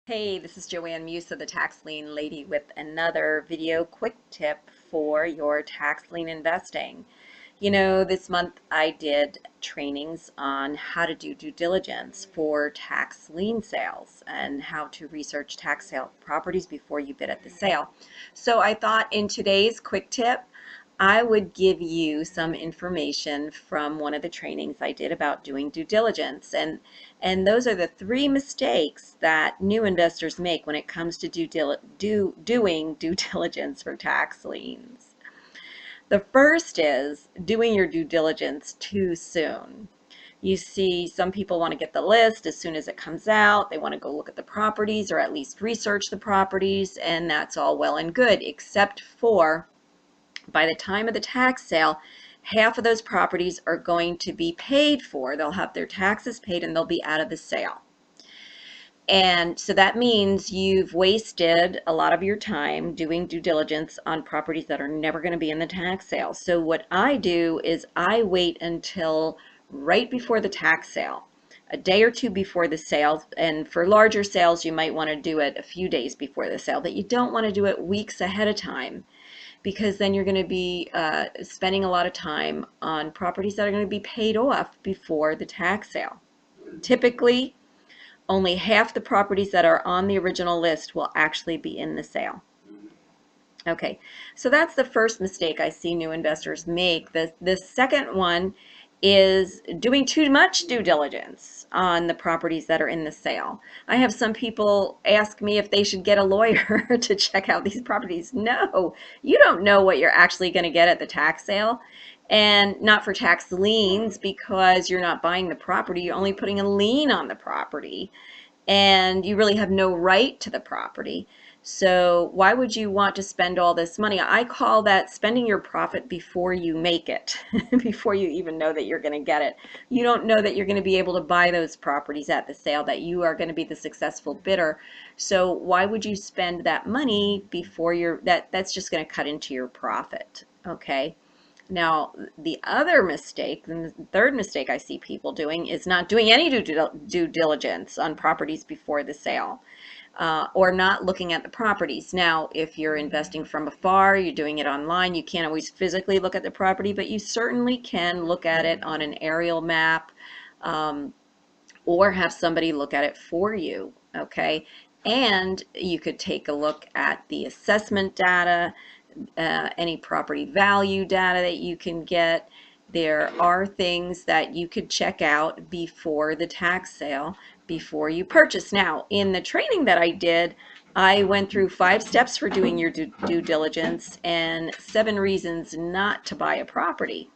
Hey, this is Joanne Muse of the Tax Lien Lady with another video quick tip for your tax lien investing. You know, this month I did trainings on how to do due diligence for tax lien sales and how to research tax sale properties before you bid at the sale. So I thought in today's quick tip, I would give you some information from one of the trainings I did about doing due diligence. And those are the three mistakes that new investors make when it comes to doing due diligence for tax liens. The first is doing your due diligence too soon. You see, some people want to get the list as soon as it comes out. They want to go look at the properties or at least research the properties, and that's all well and good, except for by the time of the tax sale, half of those properties are going to be paid for. They'll have their taxes paid and they'll be out of the sale. And so that means you've wasted a lot of your time doing due diligence on properties that are never going to be in the tax sale. So what I do is I wait until right before the tax sale, a day or two before the sale. And for larger sales, you might want to do it a few days before the sale, but you don't want to do it weeks ahead of time, because then you're going to be spending a lot of time on properties that are going to be paid off before the tax sale. Typically, only half the properties that are on the original list will actually be in the sale. Okay, so that's the first mistake I see new investors make. The second one is doing too much due diligence on the properties that are in the sale. I have some people ask me if they should get a lawyer to check out these properties. No, you don't know what you're actually going to get at the tax sale, and not for tax liens, because you're not buying the property, you're only putting a lien on the property, and you really have no right to the property. So why would you want to spend all this money? I call that spending your profit before you make it, before you even know that you're going to get it. You don't know that you're going to be able to buy those properties at the sale, that you are going to be the successful bidder. So why would you spend that money before that's just going to cut into your profit, okay? Now, the other mistake, the third mistake I see people doing, is not doing any due diligence on properties before the sale, or not looking at the properties. Now, if you're investing from afar, you're doing it online, you can't always physically look at the property, but you certainly can look at it on an aerial map, or have somebody look at it for you, okay? And you could take a look at the assessment data, any property value data that you can get. There are things that you could check out before the tax sale, before you purchase. Now, in the training that I did, I went through 5 steps for doing your due diligence and 7 reasons not to buy a property.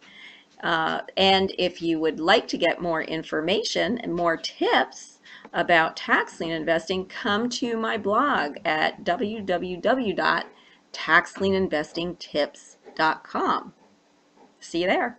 And if you would like to get more information and more tips about tax lien investing, come to my blog at www.taxlieninvestingtips.com. See you there.